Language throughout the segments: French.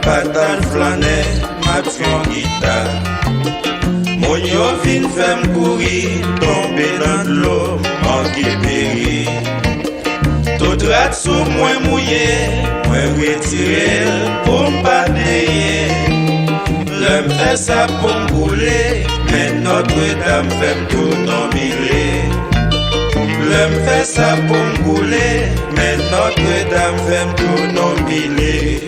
patal flaner, m'a son guitare. Mon yo vin fèm courir, tomber dans l'eau, manquer périr. Tout rat sous moi mouillé, moi retiré pour m'pader. L'homme fait ça pour m'bouler, mais Notre-Dame fait tout emmiler. L'homme fait ça pour m'bouler, mais Notre-Dame fait tout emmiler.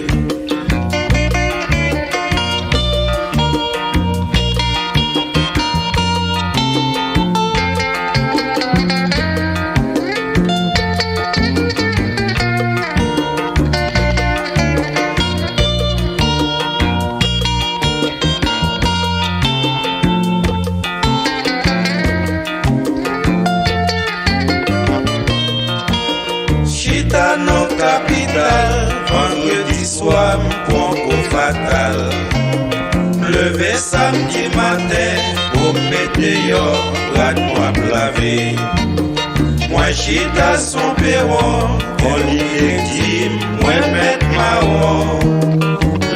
Chita non capital, vendredi soir, point coup fatal. Levé samedi matin, au météo, la noix lavé. Moi chita son perron, on l'y moi mettre marron.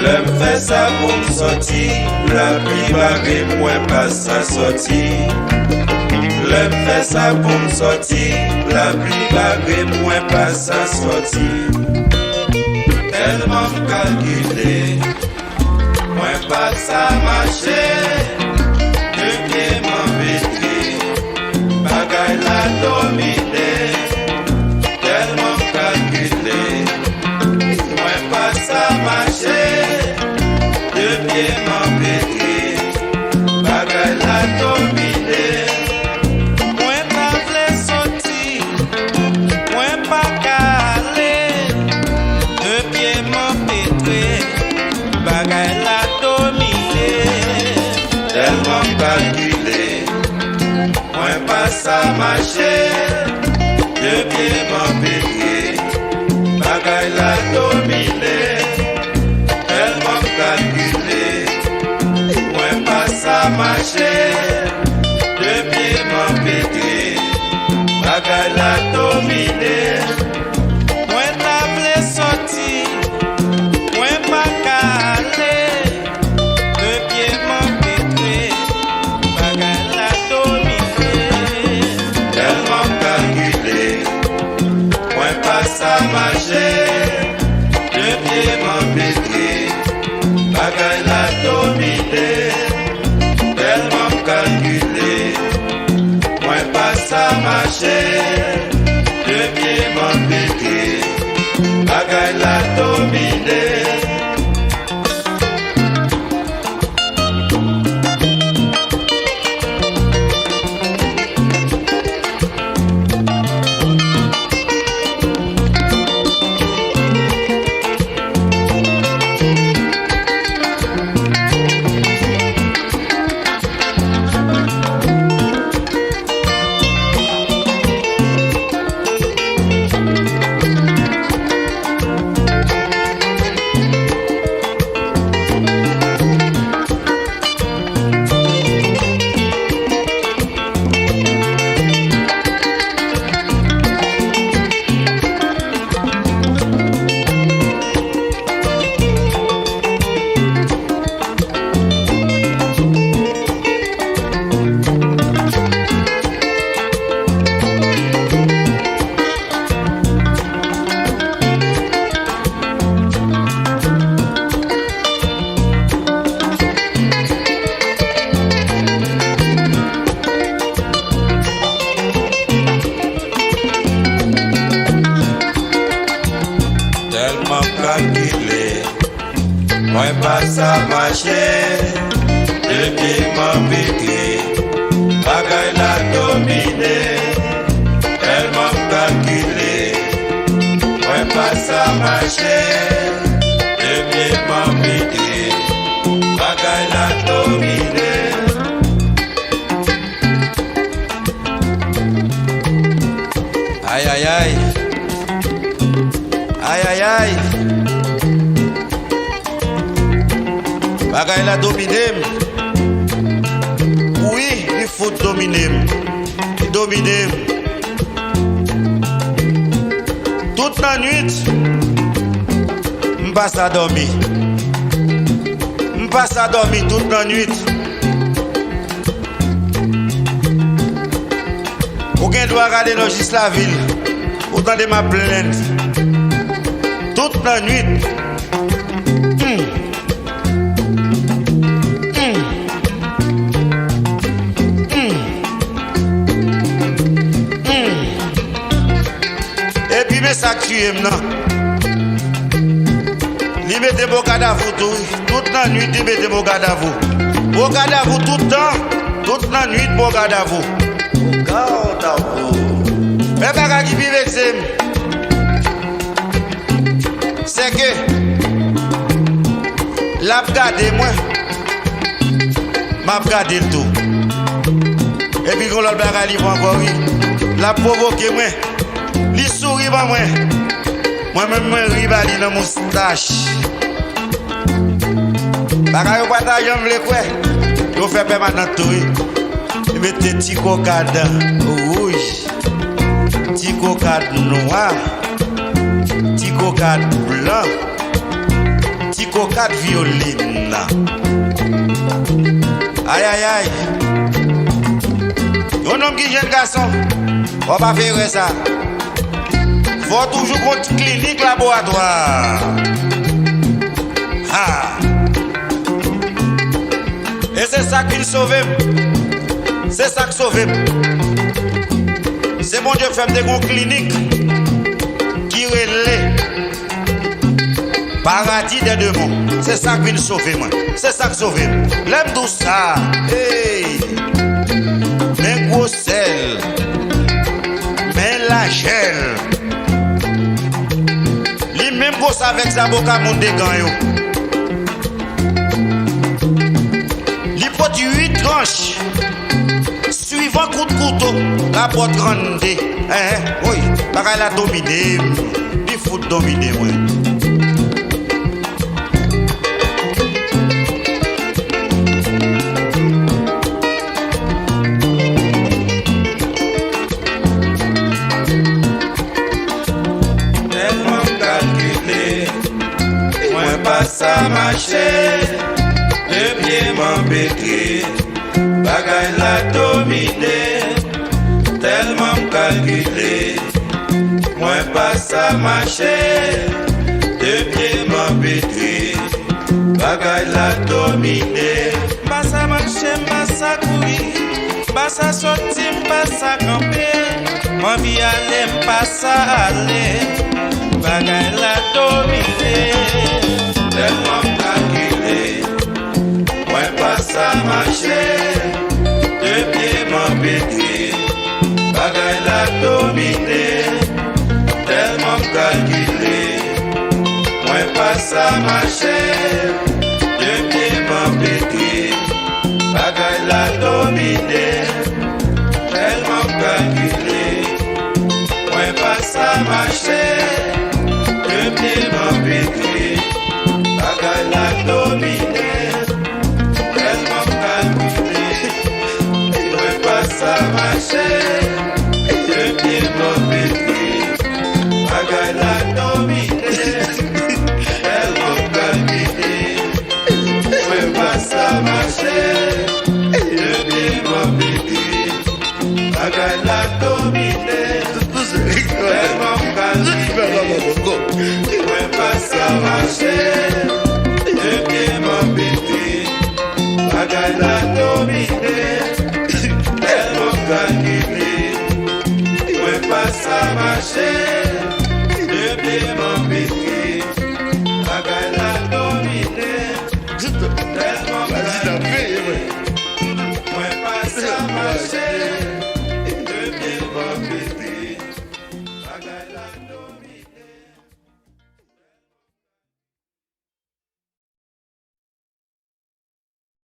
L'homme fait ça pour me sortir, la pluie barrée, moi pas sa sortie. L'homme fait ça pour me sortir, la pluie barrée, moi pas sa sortie. Tellement calculé, moi pas ça marcher. De pied m'embêter, bagaille la dominer. Tellement calculé, moi pas ça marcher. De pied m'embêter, bagaille la dominer. Tellement calculé, moi pas ça marcher. De pied m'embêter, bagaille la dominer. Tellement calculé, moi pas ça marcher. De pied m'embêter, bagaille la dominer. Moi t'avais sorti, moi pas calé. De pied m'embêter, bagaille la dominer. Tellement calculé, moi pas ça marcher. De pied m'embêter, bagaille la dominer. Tellement calculé, moi pas ça marcher. De pied m'embêter, bagaille la dominer. Moi pas ça marcher, depuis m'embêter, bagaille la dominer, tellement calculé. Moi pas ça marcher, depuis m'embêter, bagaille la dominer. Aïe aïe aïe, aïe aïe aïe. Bagaille la dominer. Oui, il faut dominer. Dominer. Toute la nuit, m'passe à dormir. passe à dormir toute la nuit. Aucun doit regarder dans juste la ville. Autant de ma plainte. Toute la nuit. Et puis, mais ça que tu aimes, non? Il mette mon cadavre toute la nuit, il mette mon cadavre. Mon cadavre tout le temps, toute la nuit, mon cadavre. Mon cadavre. Mais pas qui vit avec c'est que l'a regardé moi, m'a regardé le tout. Et puis quand l'autre bagarre il va encore oui, l'a provoqué moi, il sourit pas moi. Moi-même moi ribali dans moustache. Bagarre yo pas j'aime le quoi. Yo fait permanent tout. Il mette petit cocade rouge, petit cocade noir. Petit cocade blanc, petit cocade violine. Aïe aïe aïe. Un homme qui jeune garçon, on va faire ça. Faut toujours contre clinique laboratoire. Ah. Et c'est ça qui sauve. C'est ça qui sauve. C'est bon Dieu fait des grandes cliniques. Qui relève paradis des deux mondes. C'est ça qui nous sauve, moi. C'est ça qui sauve. L'aime tout ça. Hey. Mais gros sel. Mais la gel. Lui même gros avec sa boca monde de gagnon. Lui porte 8 tranches. Suivant coup de couteau, la porte grande. Oui, parce qu'elle a dominé. Il faut dominer, oui. Tellement calculé, moi pas ça marcher. Le pied m'embêter, bagaille la dominé. Tellement calculé, moi pas ça marcher. Deux pieds m'embêter, bagaille la dominé. Pas ça marcher, pas ça courir, pas ça sortir, pas ça camper. Moi vie aller, pas ça aller, bagaille la dominé. Tellement calculé, moi pas ça marcher. Deux pieds m'embêter. Bagaille la dominé, tellement calculé, moi pas ça marcher, deux pieds m'embêter. Bagaille la dominé, tellement calculé, moi pas ça marcher, deux pieds m'embêter. Bagaille la dominé, tellement calculé, moi pas ça marcher.